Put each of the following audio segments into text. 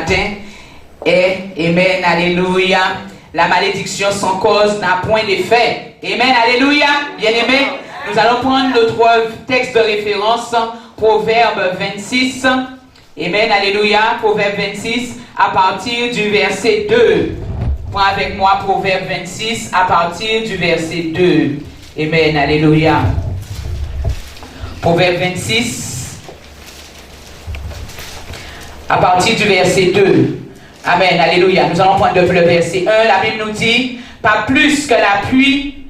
matin est, Amen, Alléluia, la malédiction sans cause n'a point d'effet. Amen, Alléluia, bien-aimés. Nous allons prendre notre texte de référence, Proverbe 26. Amen, Alléluia, Proverbe 26, à partir du verset 2. Prends avec moi Proverbe 26, à partir du verset 2. Amen, Alléluia. Proverbe 26, à partir du verset 2. Amen, Alléluia. Nous allons prendre le verset 1. La Bible nous dit, pas plus que la pluie,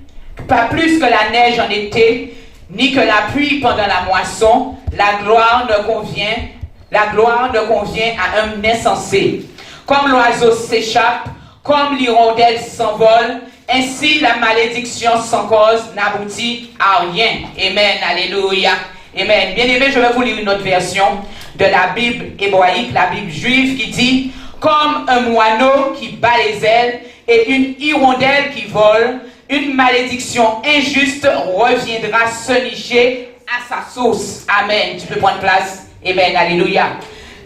pas plus que la neige en été, ni que la pluie pendant la moisson, la gloire ne convient à un insensé. Comme l'oiseau s'échappe, comme l'hirondelle s'envole, ainsi la malédiction sans cause n'aboutit à rien. Amen, Alléluia. Amen. Bien-aimés, je vais vous lire une autre version de la Bible hébraïque, la Bible juive, qui dit, comme un moineau qui bat les ailes et une hirondelle qui vole, une malédiction injuste reviendra se nicher à sa source. Amen. Tu peux prendre place. Amen. Alléluia.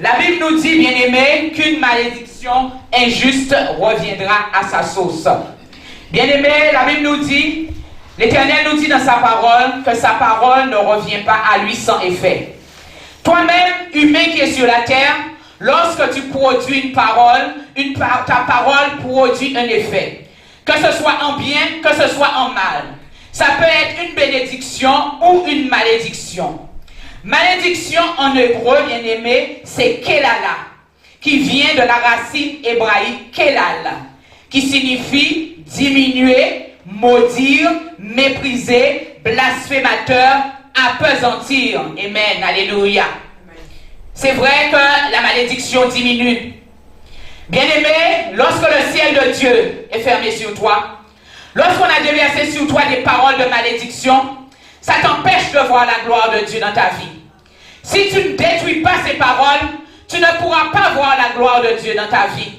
La Bible nous dit, bien-aimés, qu'une malédiction injuste reviendra à sa source. Bien-aimés, la Bible nous dit, l'Éternel nous dit dans sa parole que sa parole ne revient pas à lui sans effet. Toi-même, humain qui es sur la terre, lorsque tu produis une parole, ta parole produit un effet. Que ce soit en bien, que ce soit en mal. Ça peut être une bénédiction ou une malédiction. Malédiction en hébreu, bien-aimé, c'est kelala, qui vient de la racine hébraïque kelal, qui signifie diminuer, maudire, mépriser, blasphémateur, appesantir. Amen, alléluia. C'est vrai que la malédiction diminue. Bien-aimé, lorsque le ciel de Dieu est fermé sur toi, lorsqu'on a déversé sur toi des paroles de malédiction, ça t'empêche de voir la gloire de Dieu dans ta vie. Si tu ne détruis pas ces paroles, tu ne pourras pas voir la gloire de Dieu dans ta vie.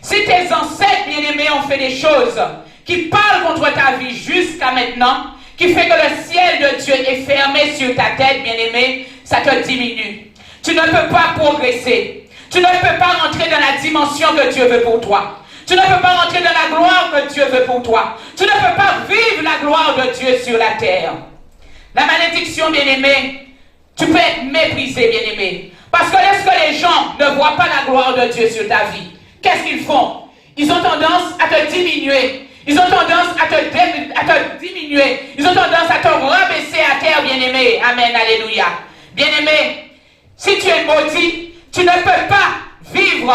Si tes ancêtres bien-aimés ont fait des choses qui parlent contre ta vie jusqu'à maintenant, qui fait que le ciel de Dieu est fermé sur ta tête, bien-aimé, ça te diminue. Tu ne peux pas progresser. Tu ne peux pas rentrer dans la dimension que Dieu veut pour toi. Tu ne peux pas rentrer dans la gloire que Dieu veut pour toi. Tu ne peux pas vivre la gloire de Dieu sur la terre. La malédiction, bien-aimé, tu peux être méprisé, bien-aimé. Parce que lorsque les gens ne voient pas la gloire de Dieu sur ta vie, qu'est-ce qu'ils font? Ils ont tendance à te diminuer. Ils ont tendance à te diminuer. Ils ont tendance à te rabaisser à terre, bien-aimé. Amen, alléluia. Bien-aimé, si tu es maudit, tu ne peux pas vivre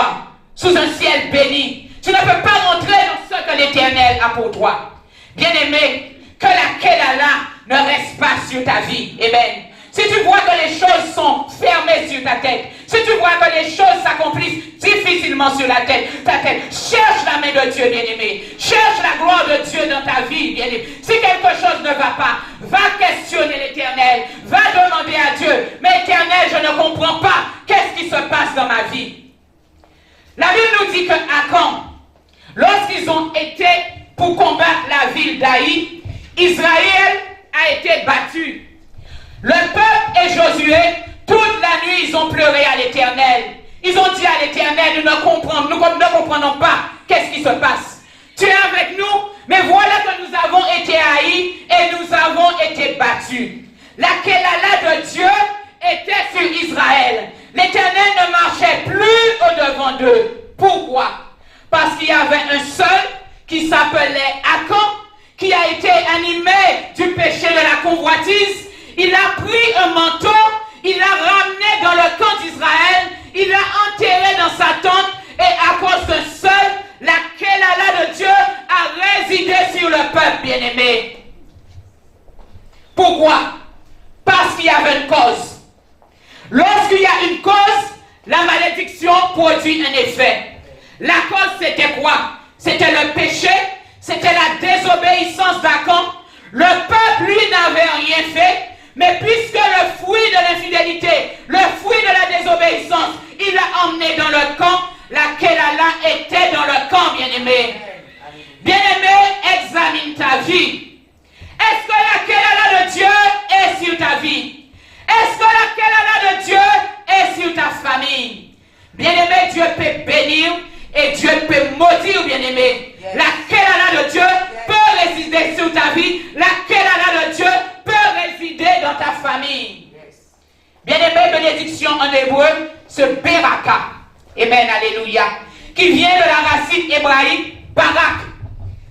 sous un ciel béni. Tu ne peux pas rentrer dans ce que l'Éternel a pour toi. Bien-aimé, que la kelala ne reste pas sur ta vie. Amen. Si tu vois que les choses sont fermées sur ta tête, si tu vois que les choses s'accomplissent difficilement sur ta tête, cherche la main de Dieu, bien-aimé. Cherche la gloire de Dieu dans ta vie, bien-aimé. Si quelque chose ne va pas, va questionner l'Éternel. Va demander à Dieu, mais Éternel, je ne comprends pas. Qu'est-ce qui se passe dans ma vie? La Bible nous dit que Akan, lorsqu'ils ont été pour combattre la ville d'Aï, Israël a été battu. Le peuple et Josué, toute la nuit, ils ont pleuré à l'Éternel. Ils ont dit à l'Éternel, nous ne comprenons pas qu'est-ce qui se passe. Tu es avec nous, mais voilà que nous avons été haïs et nous avons été battus. La kelala de Dieu était sur Israël. L'Éternel ne marchait plus au-devant d'eux. Pourquoi? Parce qu'il y avait un seul qui s'appelait Akan, qui a été animé du péché de la convoitise. Il a pris un manteau, il l'a ramené dans le camp d'Israël, il l'a enterré dans sa tente, et à cause d'un seul, la kelala de Dieu a résidé sur le peuple bien-aimé. Pourquoi? Parce qu'il y avait une cause. Lorsqu'il y a une cause, la malédiction produit un effet. La cause, c'était quoi? C'était le péché, c'était la désobéissance d'Akan. Le peuple, lui, n'avait rien fait, mais puisque le fruit de l'infidélité, le fruit de la désobéissance, il l'a emmené dans le camp, la kelala était dans le camp, bien-aimé. Bien-aimé, examine ta vie. Est-ce que la kelala de Dieu est sur ta vie? Est-ce que la kelala de Dieu est sur ta famille? Bien-aimé, Dieu peut bénir et Dieu peut maudire, bien-aimé. La Kelala de Dieu peut résider sur ta vie. La Kelala de Dieu peut résider dans ta famille. Bien-aimé, bénédiction en hébreu, ce Beraka. Amen, alléluia. Qui vient de la racine hébraïque Barak.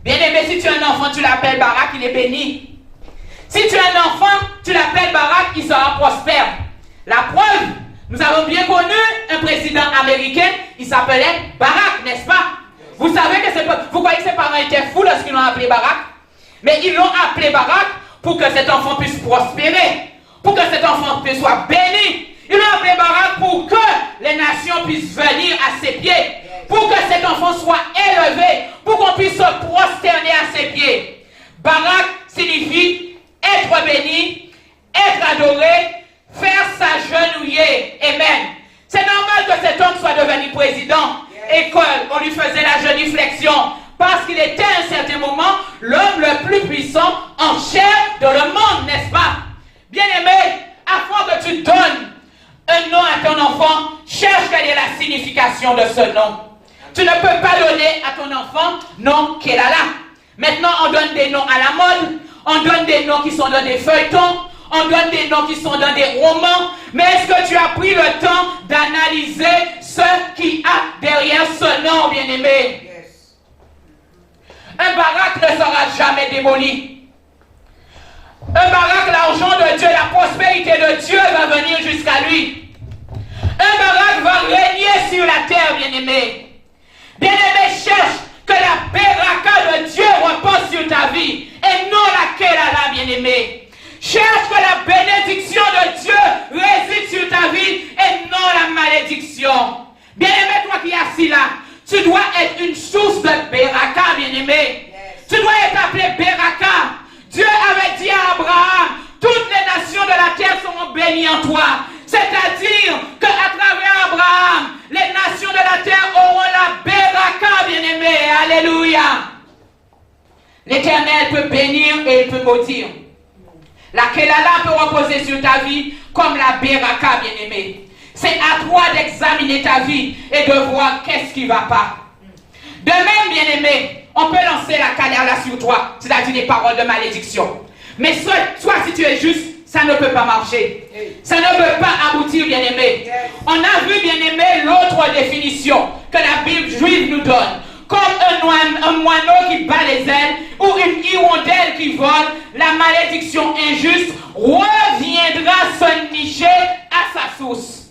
Bien-aimé, si tu as un enfant, tu l'appelles Barak, il est béni. Si tu as un enfant, tu l'appelles Barak, il sera prospère. La preuve, nous avons bien connu un président américain, il s'appelait Barak, n'est-ce pas? Vous savez que vous croyez que ses parents étaient fous lorsqu'ils l'ont appelé Barak? Mais ils l'ont appelé Barak pour que cet enfant puisse prospérer, pour que cet enfant soit béni. Ils l'ont appelé Barak pour que les nations puissent venir à ses pieds, pour que cet enfant soit élevé, pour qu'on puisse se prosterner à ses pieds. Barak signifie être béni, être adoré, faire s'agenouiller. Amen. C'est normal que cet homme soit devenu président et qu'on lui faisait la genuflexion parce qu'il était à un certain moment l'homme le plus puissant en chair dans le monde, n'est-ce pas? Bien-aimé, afin que tu donnes un nom à ton enfant, cherche quelle est la signification de ce nom. Tu ne peux pas donner à ton enfant nom Kelala. Maintenant, on donne des noms à la mode, on donne des noms qui sont dans des feuilletons, on donne des noms qui sont dans des romans, mais est-ce que tu as pris le temps d'analyser ce qui a derrière ce nom, bien-aimé? Yes. Un Barak ne sera jamais démoli. Un Barak, l'argent de Dieu, la prospérité de Dieu va venir jusqu'à lui. Un Barak va régner sur la terre, bien-aimé. Bien-aimé, cherche que la Beraka de Dieu repose sur ta vie et non laquelle Allah, bien-aimé. Cherche que la bénédiction de Dieu réside sur ta vie et non la malédiction. Bien-aimé, toi qui es assis là, tu dois être une source de Beraka, bien-aimé. Yes. Tu dois être appelé Beraka. Dieu avait dit à Abraham, toutes les nations de la terre seront bénies en toi. C'est-à-dire qu'à travers Abraham, les nations de la terre auront la Beraka, bien-aimé. Alléluia. L'Éternel peut bénir et il peut maudire. La Kelala peut reposer sur ta vie comme la Beraka, bien-aimé. C'est à toi d'examiner ta vie et de voir qu'est-ce qui ne va pas. De même, bien-aimé, on peut lancer la Kelala sur toi, c'est-à-dire des paroles de malédiction. Mais soit si tu es juste, ça ne peut pas marcher. Ça ne peut pas aboutir, bien-aimé. On a vu, bien-aimé, l'autre définition que la Bible juive nous donne. Comme un moineau qui bat les ailes ou une hirondelle qui vole, la malédiction injuste reviendra se nicher à sa source.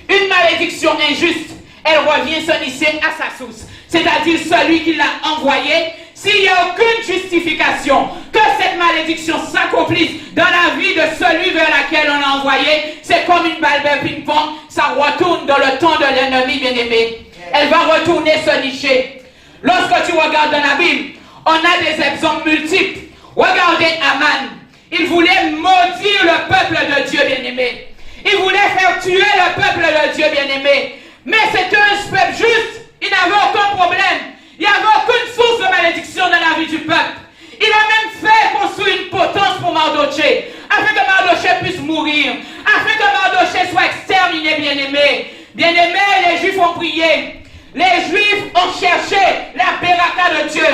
Une malédiction injuste, elle revient se nicher à sa source. C'est-à-dire celui qui l'a envoyé, s'il n'y a aucune justification que cette malédiction s'accomplisse dans la vie de celui vers lequel on l'a envoyé, c'est comme une balle de ping-pong, ça retourne dans le temps de l'ennemi, bien-aimé. Elle va retourner se nicher. Lorsque tu regardes dans la Bible, on a des exemples multiples. Regardez Aman. Il voulait maudire le peuple de Dieu, bien-aimé. Il voulait faire tuer le peuple de Dieu, bien-aimé. Mais c'était un peuple juste. Il n'avait aucun problème. Il n'y avait aucune source de malédiction dans la vie du peuple. Il a même fait construire une potence pour Mardoché, afin que Mardoché puisse mourir, afin que Mardoché soit exterminé, bien-aimé. Bien-aimé, les Juifs ont prié. Les Juifs ont cherché la Beraka de Dieu.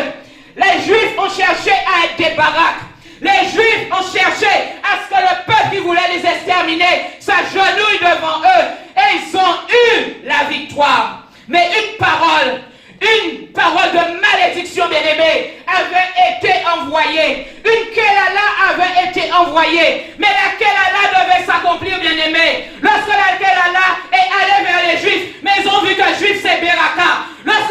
Les Juifs ont cherché à être des baraks. Les Juifs ont cherché à ce que le peuple qui voulait les exterminer s'agenouille devant eux. Et ils ont eu la victoire. Mais une parole de malédiction, bien-aimée, avait été envoyée. Une Kelala avait été envoyée. Mais la Kelala devait s'accomplir, bien-aimée. Lorsque la Kelala est allée vers les Juifs, mais ils ont vu que Juif c'est Beraka. Lorsque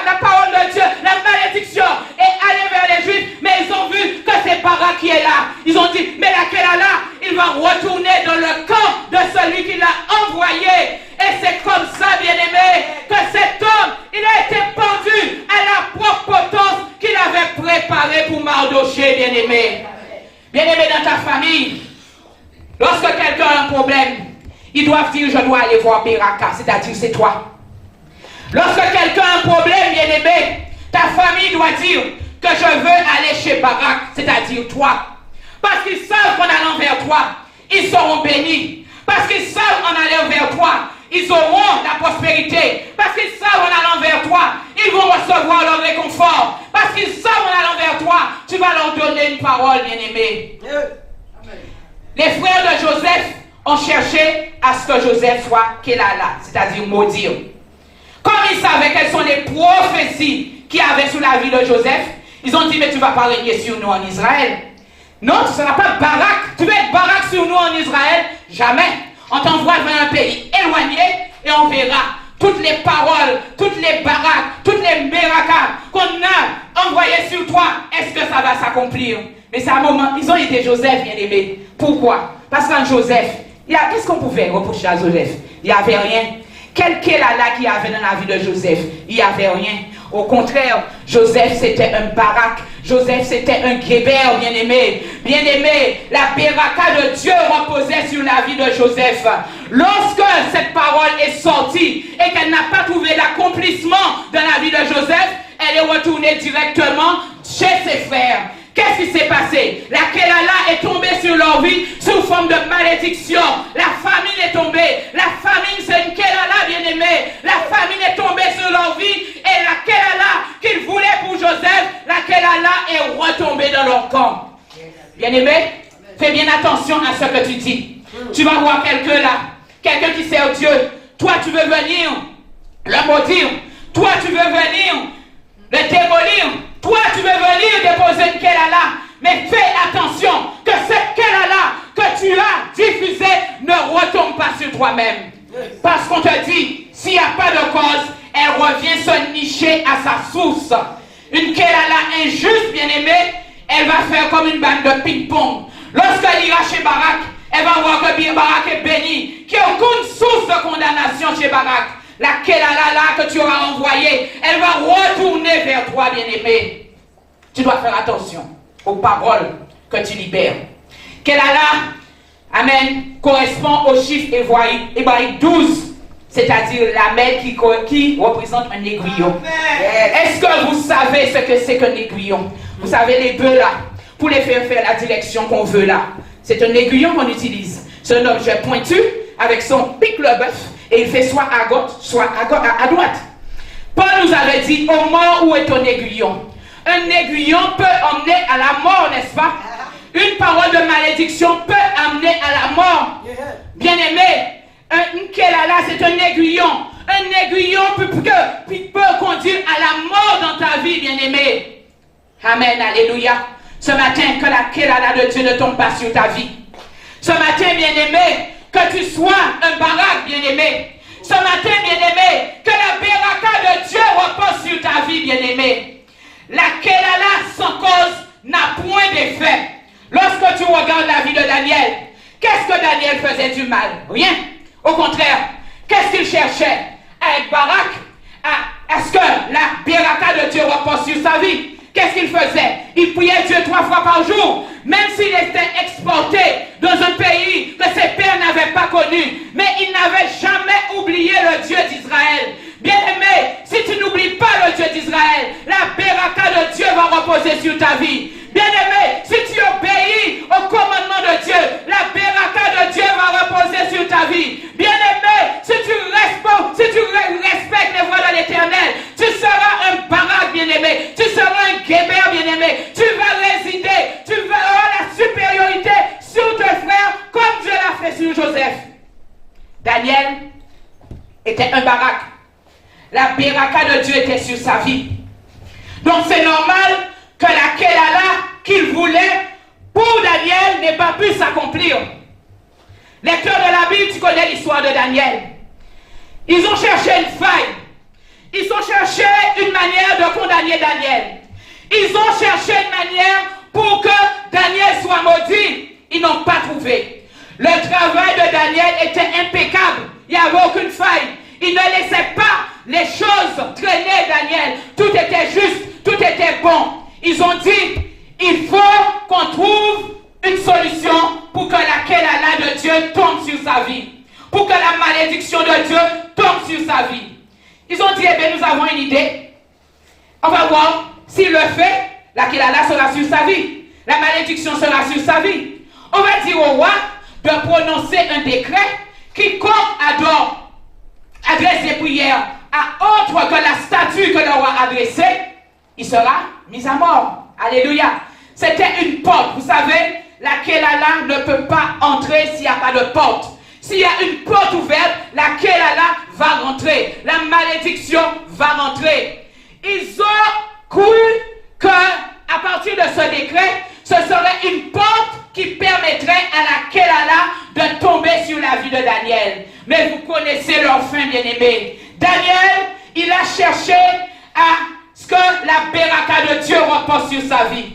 la parole de Dieu, la malédiction est allée vers les Juifs, mais ils ont vu que c'est Barak qui est là. Ils ont dit, mais la Kelala, il va retourner dans le camp de celui qui l'a envoyé. Et c'est comme ça, bien-aimé, que cet homme, il a été pendu à la propre potence qu'il avait préparée pour Mardoché, bien-aimé. Bien-aimé, dans ta famille, lorsque quelqu'un a un problème, ils doivent dire, je dois aller voir Beraka, c'est-à-dire c'est toi. Lorsque quelqu'un a un problème, bien-aimé, ta famille doit dire que je veux aller chez Barak, c'est-à-dire toi. Parce qu'ils savent qu'en allant vers toi, ils seront bénis. Parce qu'ils savent en allant vers toi, ils auront la prospérité. Parce qu'ils une parole, bien-aimé. Les frères de Joseph ont cherché à ce que Joseph soit Kelala, c'est-à-dire maudire. Comme ils savaient quelles sont les prophéties qu'il y avait sur la vie de Joseph, ils ont dit, mais tu ne vas pas régner sur nous en Israël. Non, tu ne seras pas Barak. Tu veux être Barak sur nous en Israël? Jamais. On t'envoie vers un pays éloigné et on verra toutes les paroles, toutes les baraques, toutes les mirakas qu'on a envoyées sur toi. Est-ce que ça va s'accomplir? Mais c'est un moment, ils ont été Joseph, bien-aimé. Pourquoi? Parce qu'en Joseph, qu'est-ce qu'on pouvait reprocher à Joseph? Il n'y avait rien. Quel Kelala qu'il y avait dans la vie de Joseph? Il n'y avait rien. Au contraire, Joseph c'était un barak. Joseph c'était un guébert, bien-aimé. Bien-aimé, la beraka de Dieu reposait sur la vie de Joseph. Lorsque cette parole est sortie et qu'elle n'a pas trouvé l'accomplissement dans la vie de Joseph, elle est retournée directement chez ses frères. Qu'est-ce qui s'est passé? La Kelala est tombée sur leur vie sous forme de malédiction. La famine est tombée. La famine, c'est une Kelala, bien-aimée. La famine est tombée sur leur vie. Et la Kelala qu'ils voulaient pour Joseph, la Kelala est retombée dans leur camp. Bien-aimé, fais bien attention à ce que tu dis. Tu vas voir quelqu'un là, quelqu'un qui sert Dieu. Toi, tu veux venir le maudire. Toi, tu veux venir le démolir. Toi, tu veux venir déposer une Kelala, mais fais attention que cette Kelala que tu as diffusée ne retombe pas sur toi-même. Parce qu'on te dit, s'il n'y a pas de cause, elle revient se nicher à sa source. Une Kelala injuste, bien-aimée, elle va faire comme une bande de ping-pong. Lorsqu'elle ira chez Barak, elle va voir que Barak est béni, qu'il n'y a aucune source de condamnation chez Barak. La Kelala là que tu auras envoyée, elle va retourner vers toi, bien-aimé. Tu dois faire attention aux paroles que tu libères. Kelala, amen, correspond au chiffre hébraïque 12, c'est-à-dire la mêle qui représente un aiguillon. Est-ce que vous savez ce que c'est qu'un aiguillon? Vous savez les bœufs là, pour les faire la direction qu'on veut là. C'est un aiguillon qu'on utilise. C'est un objet pointu avec son pic le bœuf. Et il fait soit à gauche, soit à droite. Paul nous avait dit, au mort où est ton aiguillon? Un aiguillon peut emmener à la mort, n'est-ce pas? Une parole de malédiction peut amener à la mort. Bien-aimé, une Kelala, c'est un aiguillon. Un aiguillon peut conduire à la mort dans ta vie, bien-aimé. Amen, alléluia. Ce matin, que la Kelala de Dieu ne tombe pas sur ta vie. Ce matin, bien-aimé, que tu sois un barak, bien-aimé. Ce matin, bien-aimé, que la beraka de Dieu repose sur ta vie, bien-aimé. La Kelala sans cause n'a point d'effet. Lorsque tu regardes la vie de Daniel, qu'est-ce que Daniel faisait du mal? Rien. Au contraire, qu'est-ce qu'il cherchait? À être barak, à ce que la beraka de Dieu repose sur sa vie. Qu'est-ce qu'il faisait? Il priait Dieu 3 fois par jour, même s'il était exporté dans un pays que ses pères n'avaient pas connu. Mais il n'avait jamais oublié le Dieu d'Israël. Bien-aimé, si tu n'oublies pas le Dieu d'Israël, la beraka de Dieu va reposer sur ta vie. Bien-aimé, si tu obéis au commandement de Dieu, la beraka de Dieu va reposer sur ta vie. Bien-aimé, si tu respectes les voies de l'Éternel, tu seras un barak, bien-aimé. Tu seras un guébert, bien-aimé. Tu vas résider, tu vas avoir la supériorité sur tes frères comme Dieu l'a fait sur Joseph. Daniel était un barak. La beraka de Dieu était sur sa vie. Donc c'est normal que la Kelala qu'il voulait pour Daniel n'ait pas pu s'accomplir. Lecteur de la Bible, tu connais l'histoire de Daniel. Ils ont cherché une faille. Ils ont cherché une manière de condamner Daniel. Ils ont cherché une manière pour que Daniel soit maudit. Ils n'ont pas trouvé. Le travail de Daniel était impeccable. Il n'y avait aucune faille. Il ne laissait pas les choses traîner Daniel. Tout était juste, tout était bon. Ils ont dit, il faut qu'on trouve une solution pour que la Kelala de Dieu tombe sur sa vie. Pour que la malédiction de Dieu tombe sur sa vie. Ils ont dit, eh bien, nous avons une idée. On va voir s'il le fait, la Kelala sera sur sa vie. La malédiction sera sur sa vie. On va dire au roi de prononcer un décret quiconque adresse des prières à autre que la statue que le roi a dressée, il sera mis à mort. Alléluia. C'était une porte. Vous savez, la Kelala ne peut pas entrer s'il n'y a pas de porte. S'il y a une porte ouverte, la Kelala va rentrer. La malédiction va rentrer. Ils ont cru qu'à partir de ce décret, ce serait une porte qui permettrait à la Kelala de tomber sur la vie de Daniel. Mais vous connaissez leur fin, bien-aimés. Daniel, il a cherché à ce que la Beraka de Dieu repose sur sa vie.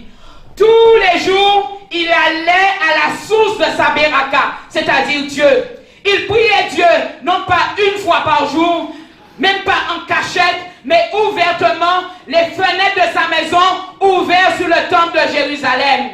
Tous les jours, il allait à la source de sa Beraka, c'est-à-dire Dieu. Il priait Dieu, non pas une fois par jour, même pas en cachette, mais ouvertement, les fenêtres de sa maison ouvertes sur le temple de Jérusalem.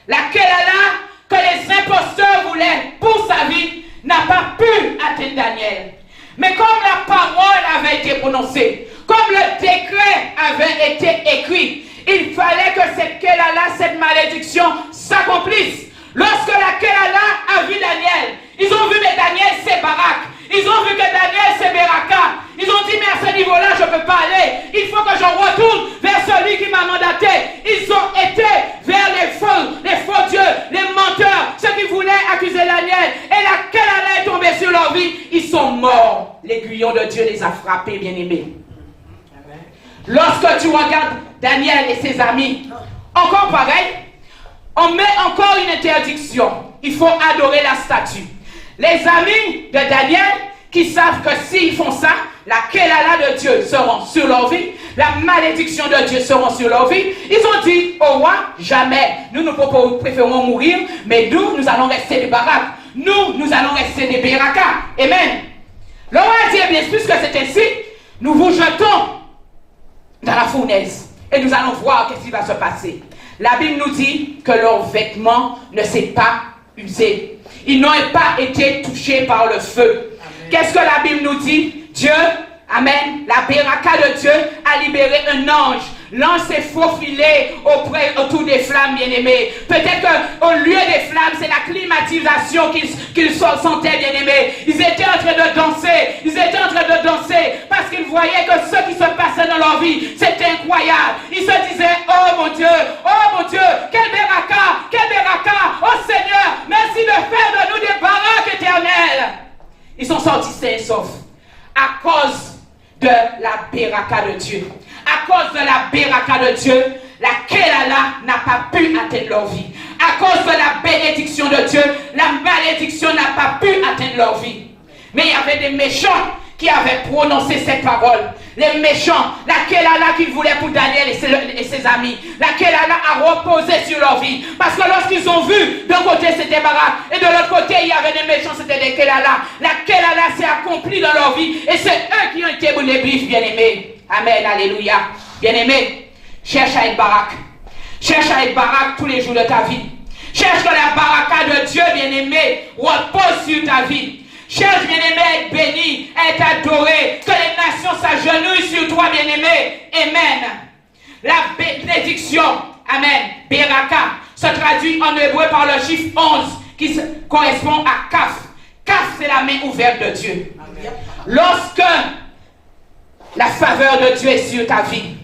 La Kelala que les imposteurs voulaient pour sa vie n'a pas pu atteindre Daniel. Mais comme la parole avait été prononcée, comme le décret avait été écrit, il fallait que cette Kelala, cette malédiction s'accomplisse. Lorsque la Kelala a vu Daniel, ils ont vu mais Daniel c'est Barak. Ils ont vu que Daniel c'est Beraka. Ils ont dit mais à ce niveau-là je ne peux pas aller. Il faut que je retourne vers celui qui m'a mandaté. Ils ont été vers les faux dieux, les menteurs, ceux qui voulaient accuser Daniel. Et la Kelala est tombée sur leur vie. Ils sont morts. L'aiguillon de Dieu les a frappés, bien-aimés. Lorsque tu regardes Daniel et ses amis, encore pareil, on met encore une interdiction. Il faut adorer la statue. Les amis de Daniel qui savent que s'ils font ça, la Kelala de Dieu sera sur leur vie, la malédiction de Dieu sera sur leur vie. Ils ont dit au roi, jamais. Nous préférons mourir, mais nous allons rester des Barak. Nous allons rester des Beraka. Amen. Le roi a dit, eh bien, puisque c'est ainsi, nous vous jetons dans la fournaise et nous allons voir qu'est-ce qui va se passer. La Bible nous dit que leurs vêtements ne s'est pas usé. Ils n'ont pas été touchés par le feu. Qu'est-ce que la Bible nous dit? Dieu, amen, la Beraka de Dieu a libéré un ange. L'ange s'est faufilé autour des flammes, bien-aimés. Peut-être qu'au lieu des flammes, c'est la climatisation qu'ils sentaient, bien-aimés. Ils étaient en train de danser. Ils étaient en train de danser parce qu'ils voyaient que ce qui se passait dans leur vie, c'était incroyable. Ils se disaient, oh mon Dieu, quel Beraka, oh Seigneur, merci de faire de nous des baraques éternelles. Ils sont sortis sains et saufs à cause de la Beraka de Dieu. À cause de la Beraka de Dieu, la Kelala n'a pas pu atteindre leur vie. À cause de la bénédiction de Dieu, la malédiction n'a pas pu atteindre leur vie. Mais il y avait des méchants qui avaient prononcé cette parole. Les méchants, la Kelala qu'ils voulaient pour Daniel et ses amis. La Kelala a reposé sur leur vie. Parce que lorsqu'ils ont vu, d'un côté c'était Barak, et de l'autre côté il y avait des méchants, c'était des Kelala. La Kelala s'est accomplie dans leur vie. Et c'est eux qui ont été les bifs, bien-aimés. Amen, alléluia. Bien-aimé, cherche à être Barak. Cherche à être Barak tous les jours de ta vie. Cherche que la Baraka de Dieu, bien-aimé, repose sur ta vie. Cherche, bien-aimé, à être béni, à être adoré. Que les nations s'agenouillent sur toi, bien-aimé. Amen. La bénédiction, amen, Beraka, se traduit en hébreu par le chiffre 11 qui correspond à Kaf. Kaf, c'est la main ouverte de Dieu. Lorsque la faveur de Dieu est sur ta vie,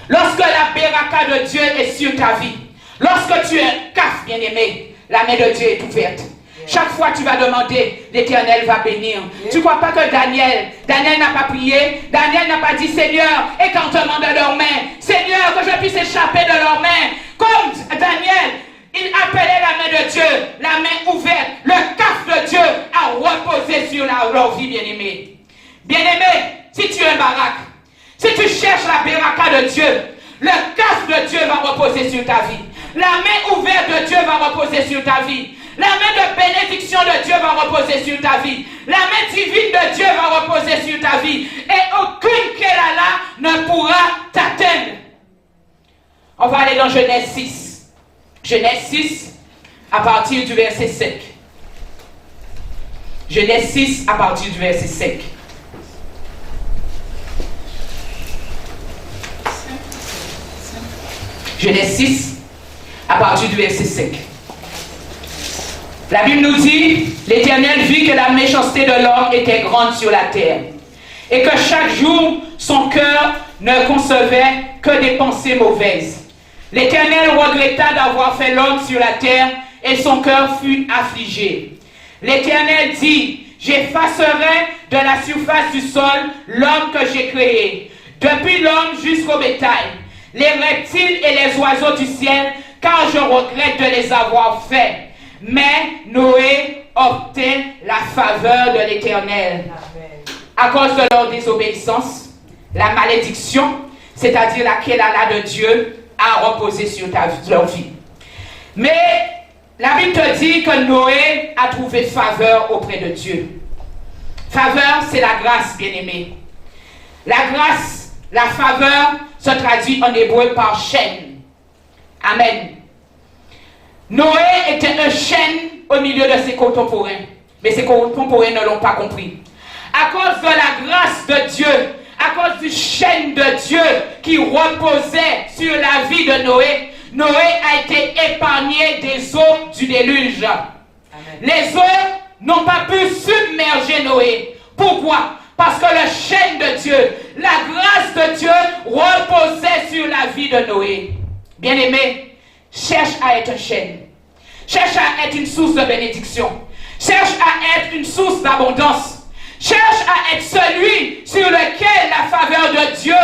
lorsque la Beraka de Dieu est sur ta vie, lorsque tu es un Kaf, bien-aimé, la main de Dieu est ouverte. Chaque fois tu vas demander, l'Éternel va bénir. Tu ne crois pas que Daniel n'a pas prié, Daniel n'a pas dit Seigneur, écartement de leurs mains, Seigneur, que je puisse échapper de leurs mains. Comme Daniel, il appelait la main de Dieu, la main ouverte, le Kaf de Dieu a reposé sur leur vie, bien-aimé. Bien-aimé, si tu es un Barak, si tu cherches la Beraka de Dieu, le Kaf de Dieu va reposer sur ta vie. La main ouverte de Dieu va reposer sur ta vie. La main de bénédiction de Dieu va reposer sur ta vie. La main divine de Dieu va reposer sur ta vie. Et aucune Kelala ne pourra t'atteindre. On va aller dans Genèse 6. Genèse 6 à partir du verset 5. Genèse 6 à partir du verset 5. Genèse 6 à partir du verset 5. La Bible nous dit, l'Éternel vit que la méchanceté de l'homme était grande sur la terre et que chaque jour son cœur ne concevait que des pensées mauvaises. L'Éternel regretta d'avoir fait l'homme sur la terre et son cœur fut affligé. L'Éternel dit, j'effacerai de la surface du sol l'homme que j'ai créé, depuis l'homme jusqu'au bétail, les reptiles et les oiseaux du ciel, car je regrette de les avoir faits. Mais Noé obtint la faveur de l'Éternel. À cause de leur désobéissance, la malédiction, c'est-à-dire la Kelala de Dieu, a reposé sur leur vie. Mais la Bible te dit que Noé a trouvé faveur auprès de Dieu. Faveur, c'est la grâce, bien-aimé. La grâce, la faveur se traduit en hébreu par chêne. Amen. Noé était un chêne au milieu de ses contemporains. Mais ses contemporains ne l'ont pas compris. À cause de la grâce de Dieu, à cause du chêne de Dieu qui reposait sur la vie de Noé, Noé a été épargné des eaux du déluge. Amen. Les eaux n'ont pas pu submerger Noé. Pourquoi? Parce que le chêne de Dieu, la grâce de Dieu reposait sur la vie de Noé. Bien-aimé, cherche à être un chêne. Cherche à être une source de bénédiction. Cherche à être une source d'abondance. Cherche à être celui sur lequel la faveur de Dieu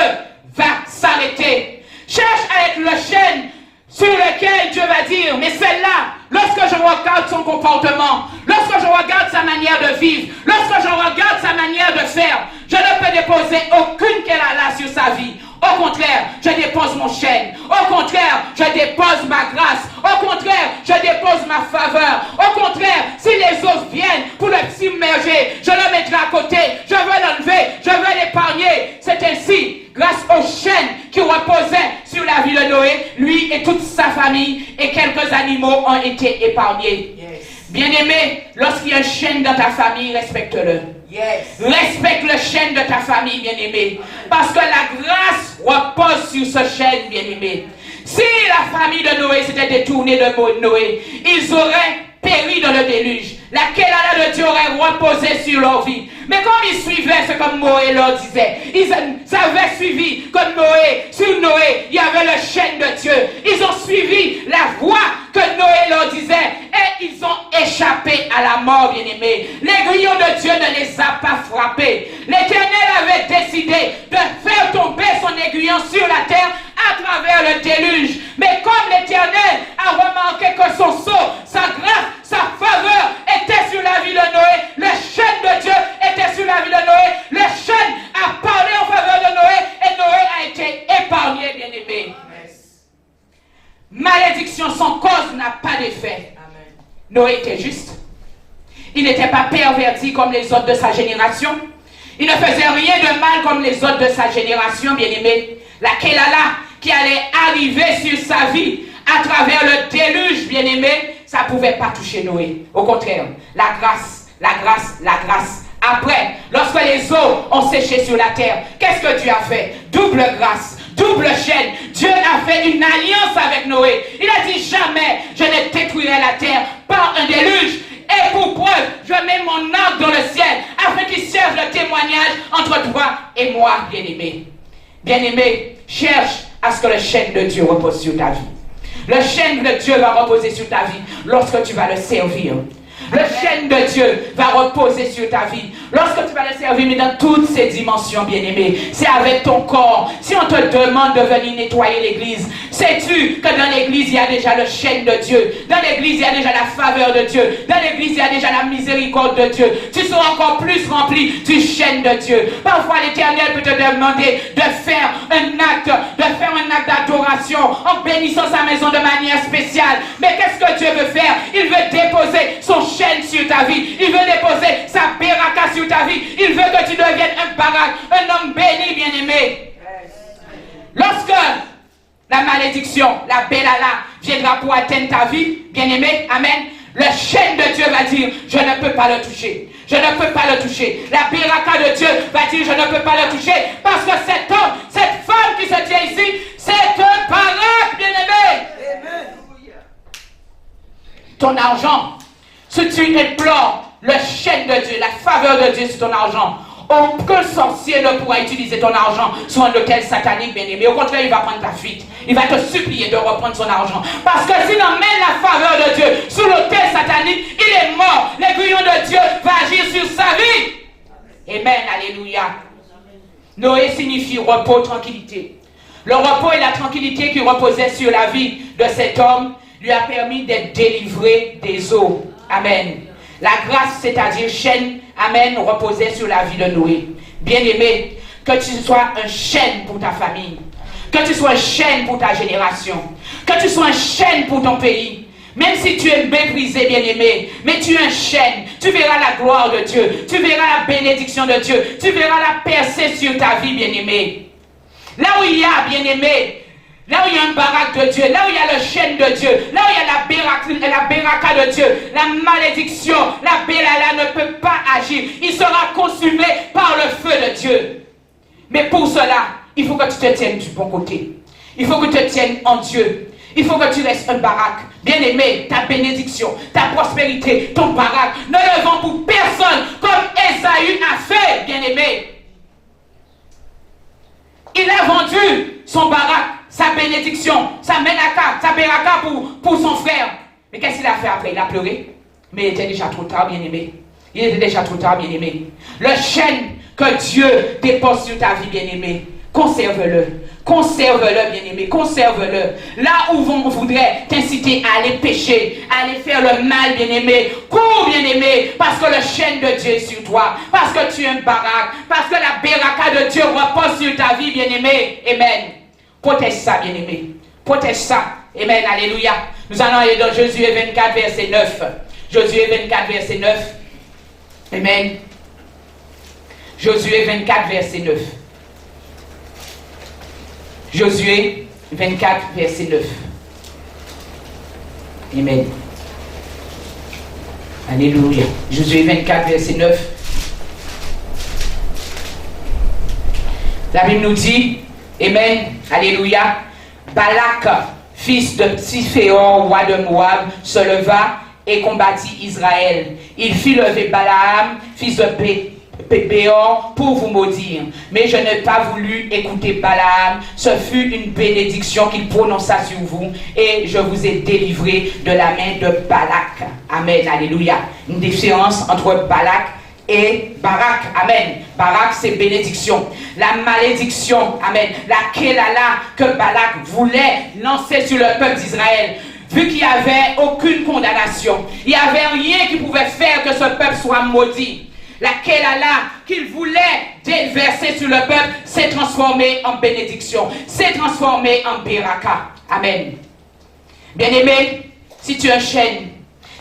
va s'arrêter. Cherche à être le chêne sur lequel Dieu va dire, mais celle-là, lorsque je regarde son comportement, lorsque je regarde sa manière de vivre, lorsque je regarde sa manière de faire, je ne peux déposer aucune Kelala sur sa vie. Au contraire, je dépose mon chêne. Au contraire, je dépose ma grâce. Au contraire, je dépose ma faveur. Au contraire, si les eaux viennent pour le submerger, je le mettrai à côté. Je veux l'enlever. Je veux l'épargner. C'est ainsi, grâce au chêne qui reposait sur la vie de Noé, lui et toute sa famille et quelques animaux ont été épargnés. Yes. Bien-aimé, lorsqu'il y a un chêne dans ta famille, respecte-le. Yes. Respecte le chêne de ta famille, bien-aimé. Parce que la grâce repose sur ce chêne, bien-aimé. Si la famille de Noé s'était détournée de Noé, ils auraient péri dans le déluge. La Kelala de Dieu aurait reposé sur leur vie. Mais comme ils suivaient ce que Noé leur disait, ils avaient suivi comme Noé, sur Noé, il y avait le chêne de Dieu. Ils ont suivi la voix que Noé leur disait et ils ont échappé à la mort, bien-aimés. L'aiguillon de Dieu ne les a pas frappés. L'Éternel avait décidé de faire tomber son aiguillon sur la terre à travers le déluge. Mais comme l'Éternel a remarqué que son sceau, sa grâce, sa faveur était sur la vie de Noé, le chêne de Dieu était sur la vie de Noé, le chêne a parlé en faveur de Noé et Noé a été épargné, bien-aimé. Malédiction sans cause n'a pas d'effet. Noé était juste. Il n'était pas perverti comme les autres de sa génération. Il ne faisait rien de mal comme les autres de sa génération, bien-aimé. La Kelala qui allait arriver sur sa vie à travers le déluge, bien-aimé, ça ne pouvait pas toucher Noé. Au contraire, la grâce, la grâce, la grâce. Après, lorsque les eaux ont séché sur la terre, qu'est-ce que Dieu a fait? Double grâce, double chaîne. Dieu a fait une alliance avec Noé. Il a dit jamais je ne détruirai la terre par un déluge. Et pour preuve, je mets mon arc dans le ciel afin qu'il serve de témoignage entre toi et moi, bien-aimé. Bien-aimé, cherche à ce que le chêne de Dieu repose sur ta vie. Le chêne de Dieu va reposer sur ta vie lorsque tu vas le servir. Le chêne de Dieu va reposer sur ta vie lorsque tu vas le servir, mais dans toutes ses dimensions, bien-aimé. C'est avec ton corps. Si on te demande de venir nettoyer l'église, sais-tu que dans l'église, il y a déjà le chêne de Dieu. Dans l'église, il y a déjà la faveur de Dieu. Dans l'église, il y a déjà la miséricorde de Dieu. Tu seras encore plus rempli du chêne de Dieu. Parfois, l'Éternel peut te demander de faire un acte d'adoration en bénissant sa maison de manière spéciale. Mais qu'est-ce que Dieu veut faire? Il veut déposer son chêne sur ta vie. Il veut déposer sa beraka sur ta vie. Il veut que tu deviennes un barak, un homme béni, bien-aimé. Lorsque la malédiction, la belala, viendra pour atteindre ta vie, bien-aimé, amen, le chêne de Dieu va dire, je ne peux pas le toucher. Je ne peux pas le toucher. La beraka de Dieu va dire, je ne peux pas le toucher. Parce que cet homme, cette femme qui se tient ici, c'est un barak, bien-aimé. Ton argent, si tu implores le chêne de Dieu, la faveur de Dieu sur ton argent, Aucun sorcier ne pourra utiliser ton argent sur un hôtel satanique, bien-aimé. Au contraire, il va prendre ta fuite. Il va te supplier de reprendre son argent. Parce que s'il emmène la faveur de Dieu sur l'hôtel satanique, il est mort. L'aiguillon de Dieu va agir sur sa vie. Amen, alléluia. Noé signifie repos, tranquillité. Le repos et la tranquillité qui reposaient sur la vie de cet homme lui a permis d'être délivré des eaux. Amen. La grâce, c'est-à-dire chaîne, amen, reposait sur la vie de Noé. Bien-aimé, que tu sois un chêne pour ta famille, que tu sois un chêne pour ta génération, que tu sois un chêne pour ton pays. Même si tu es méprisé, bien-aimé, mais tu es un chêne, tu verras la gloire de Dieu, tu verras la bénédiction de Dieu, tu verras la percée sur ta vie, bien-aimé. Là où il y a, bien-aimé, là où il y a une baraque de Dieu, là où il y a le chêne de Dieu, là où il y a la béraka de Dieu, la malédiction, la bélala ne peut pas agir. Il sera consumé par le feu de Dieu. Mais pour cela, il faut que tu te tiennes du bon côté. Il faut que tu te tiennes en Dieu. Il faut que tu restes un baraque. Bien-aimé, ta bénédiction, ta prospérité, ton baraque, ne le vends pour personne comme Ésaü a fait, bien-aimé. Il a vendu son baraque, sa bénédiction, sa menaka, sa beraka pour son frère. Mais qu'est-ce qu'il a fait après? Il a pleuré. Mais il était déjà trop tard, bien-aimé. Il était déjà trop tard, bien-aimé. Le chêne que Dieu dépose sur ta vie, bien-aimé, conserve-le. Conserve-le, bien-aimé, conserve-le. Là où on voudrait t'inciter à aller pécher, à aller faire le mal, bien-aimé, cours, bien-aimé, parce que le chêne de Dieu est sur toi, parce que tu es un baraque, parce que la beraka de Dieu repose sur ta vie, bien-aimé. Amen. Protège ça, bien-aimé. Protège ça. Amen. Alléluia. Nous allons aller dans Josué 24, verset 9. Josué 24, verset 9. Amen. Josué 24, verset 9. Josué 24, verset 9. Amen. Alléluia. Josué 24, verset 9. La Bible nous dit, Amen, Alléluia, Balak, fils de Tsiphéor, roi de Moab, se leva et combattit Israël. Il fit lever Balaam, fils de Béor, pour vous maudire. Mais je n'ai pas voulu écouter Balaam. Ce fut une bénédiction qu'il prononça sur vous et je vous ai délivré de la main de Balak. Amen, alléluia. Une différence entre Balak et Barak. Amen. Barak, c'est bénédiction. La malédiction, amen. La kelala que Balak voulait lancer sur le peuple d'Israël. Vu qu'il n'y avait aucune condamnation, il n'y avait rien qui pouvait faire que ce peuple soit maudit. La kelala qu'il voulait déverser sur le peuple s'est transformée en bénédiction, s'est transformée en beraka. Amen. Bien-aimé, si tu es un chêne,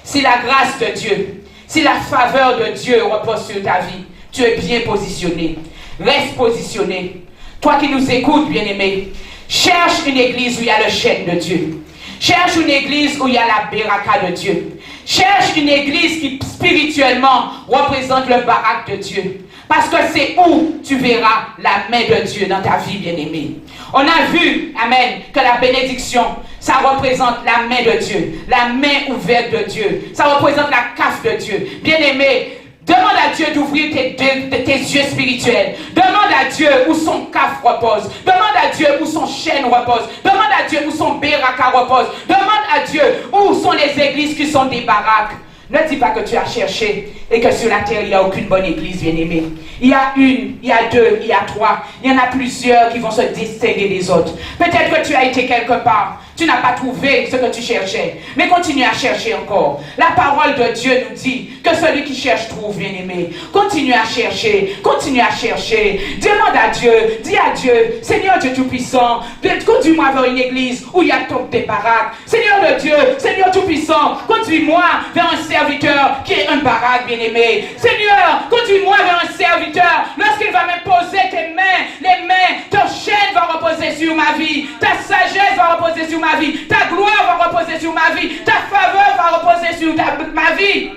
si la grâce de Dieu, si la faveur de Dieu repose sur ta vie, tu es bien positionné. Reste positionné. Toi qui nous écoutes, bien-aimé, cherche une église où il y a le chêne de Dieu. Cherche une église où il y a la beraka de Dieu. Cherche une église qui spirituellement représente le barak de Dieu. Parce que c'est où tu verras la main de Dieu dans ta vie, bien-aimée. On a vu, amen, que la bénédiction, ça représente la main de Dieu. La main ouverte de Dieu. Ça représente la caffe de Dieu. Bien-aimé, demande à Dieu d'ouvrir tes yeux spirituels. Demande à Dieu où son caf repose. Demande à Dieu où son chêne repose. Demande à Dieu où son beraka repose. Demande à Dieu où sont les églises qui sont des baraques. Ne dis pas que tu as cherché et que sur la terre, il n'y a aucune bonne église, bien-aimée. Il y a une, il y a deux, il y a trois. Il y en a plusieurs qui vont se distinguer des autres. Peut-être que tu as été quelque part. Tu n'as pas trouvé ce que tu cherchais. Mais continue à chercher encore. La parole de Dieu nous dit que celui qui cherche trouve, bien-aimé. Continue à chercher. Continue à chercher. Demande à Dieu. Dis à Dieu, Seigneur Dieu Tout-Puissant, conduis-moi vers une église où il y a des baraques. Seigneur de Dieu, Seigneur Tout-Puissant, conduis-moi vers un serviteur qui est un baraque, bien-aimé. Seigneur, conduis-moi vers un serviteur. Lorsqu'il va m'imposer tes mains, les mains, ton chêne va reposer sur ma vie. Ta sagesse va reposer sur ma vie. Ta gloire va reposer sur ma vie. Ta faveur va reposer sur ma vie.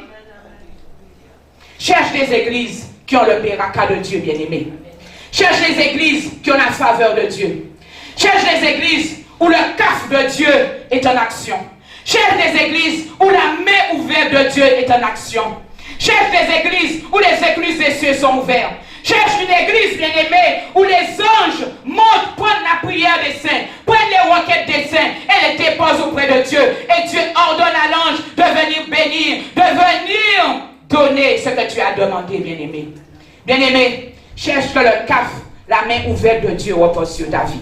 Cherche des églises qui ont le beraka de Dieu, bien-aimé. Cherche les églises qui ont la faveur de Dieu. Cherche les églises où le caf de Dieu est en action. Cherche des églises où la main ouverte de Dieu est en action. Cherche des églises où les écluses des cieux sont ouvertes. Cherche une église, bien-aimé, où les anges montent, prennent la prière des saints, prennent les requêtes des saints et les déposent auprès de Dieu. Et Dieu ordonne à l'ange de venir bénir, de venir donner ce que tu as demandé, bien-aimé. Bien-aimé, cherche que le CAF, la main ouverte de Dieu repose sur ta vie.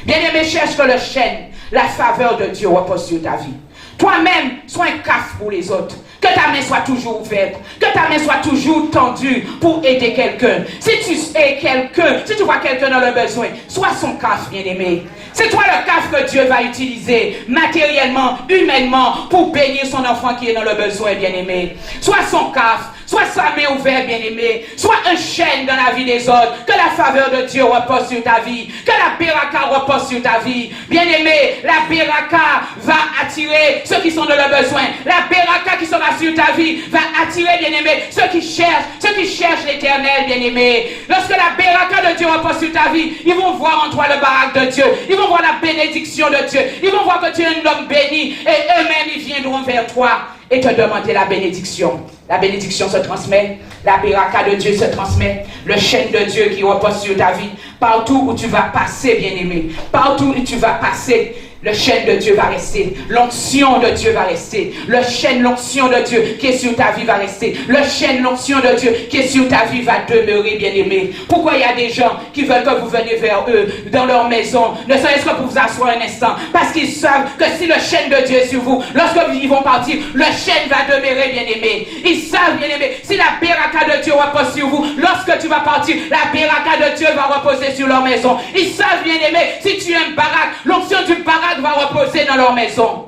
Bien-aimé, cherche que le chêne, la faveur de Dieu repose sur ta vie. Toi-même, sois un CAF pour les autres. Que ta main soit toujours ouverte. Que ta main soit toujours tendue pour aider quelqu'un. Si tu es quelqu'un, si tu vois quelqu'un dans le besoin, sois son CAF, bien-aimé. C'est toi le CAF que Dieu va utiliser matériellement, humainement, pour bénir son enfant qui est dans le besoin, bien-aimé. Sois son CAF. Sois sa main ouverte, bien-aimé. Sois un chêne dans la vie des autres. Que la faveur de Dieu repose sur ta vie. Que la Beraka repose sur ta vie. Bien-aimé, la Beraka va attirer ceux qui sont dans le besoin. La Beraka qui sera sur ta vie va attirer, bien-aimé, ceux qui cherchent l'éternel, bien-aimé. Lorsque la Beraka de Dieu repose sur ta vie, ils vont voir en toi le barak de Dieu. Ils vont voir la bénédiction de Dieu. Ils vont voir que tu es un homme béni. Et eux-mêmes, ils viendront vers toi et te demander la bénédiction. La bénédiction se transmet, la Beraka de Dieu se transmet, le chêne de Dieu qui repose sur ta vie. Partout où tu vas passer, bien-aimé, partout où tu vas passer, le chêne de Dieu va rester, l'onction de Dieu va rester, le chêne, l'onction de Dieu qui est sur ta vie va rester, le chêne, l'onction de Dieu qui est sur ta vie va demeurer, bien-aimé. Pourquoi il y a des gens qui veulent que vous veniez vers eux, dans leur maison, ne serait-ce que pour vous asseoir un instant, parce qu'ils savent que si le chêne de Dieu est sur vous, lorsque ils vont partir, le chêne va demeurer, bien-aimé. Ils savent, bien-aimé, si la Beraka de Dieu repose sur vous, lorsque tu vas partir, la Beraka de Dieu va reposer sur leur maison. Ils savent, bien-aimé, si tu es un barak, l'onction du barak va reposer dans leur maison.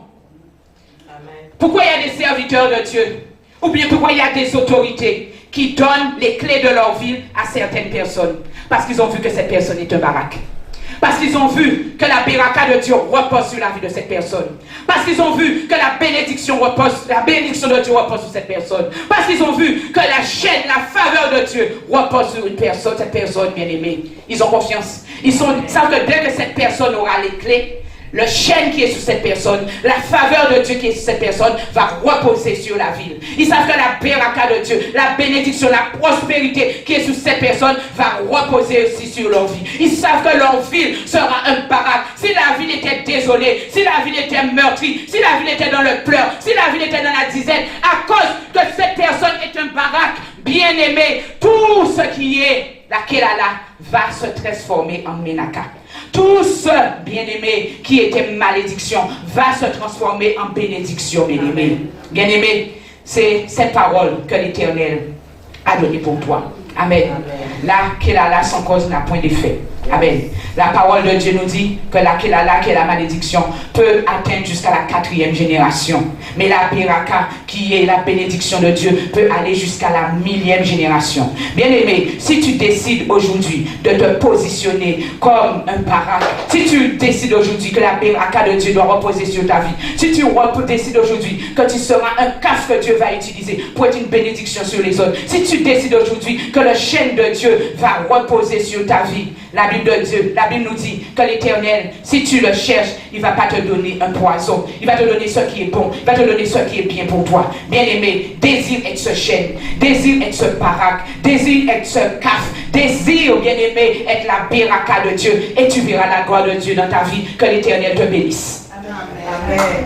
Amen. Pourquoi il y a des serviteurs de Dieu, ou bien pourquoi il y a des autorités qui donnent les clés de leur ville à certaines personnes? Parce qu'ils ont vu que cette personne est un barak. Parce qu'ils ont vu que la Beraka de Dieu repose sur la vie de cette personne. Parce qu'ils ont vu que la bénédiction de Dieu repose sur cette personne. Parce qu'ils ont vu que la chaîne, la faveur de Dieu repose sur une personne, cette personne bien-aimée. Ils ont confiance. Ils savent que dès que cette personne aura les clés, le chêne qui est sur cette personne, la faveur de Dieu qui est sur cette personne va reposer sur la ville. Ils savent que la Beraka de Dieu, la bénédiction, la prospérité qui est sur cette personne va reposer aussi sur leur vie. Ils savent que leur ville sera un barak. Si la ville était désolée, si la ville était meurtrie, si la ville était dans le pleur, si la ville était dans la dizaine, à cause que cette personne est un barak, bien aimé, tout ce qui est la Kelala va se transformer en Menaka. Tout ce bien-aimé qui était malédiction va se transformer en bénédiction, bien-aimé. Bien-aimé, c'est cette parole que l'Éternel a donnée pour toi. Amen. La Kelala sans cause n'a point d'effet. Amen. La parole de Dieu nous dit que la Kelala, qui est la malédiction, peut atteindre jusqu'à la 4e génération. Mais la Beraka, qui est la bénédiction de Dieu, peut aller jusqu'à la 1000e génération. Bien-aimé, si tu décides aujourd'hui de te positionner comme un barak, si tu décides aujourd'hui que la Beraka de Dieu doit reposer sur ta vie, si tu décides aujourd'hui que tu seras un CAF que Dieu va utiliser pour être une bénédiction sur les autres, si tu décides aujourd'hui que le chêne de Dieu va reposer sur ta vie, la Bible de Dieu, la Bible nous dit que l'Éternel, si tu le cherches, il ne va pas te donner un poison. Il va te donner ce qui est bon. Il va te donner ce qui est bien pour toi. Bien-aimé, désire être ce chêne. Désire être ce barak. Désire être ce CAF. Désire, bien-aimé, être la Beraka de Dieu. Et tu verras la gloire de Dieu dans ta vie. Que l'Éternel te bénisse. Amen. Amen.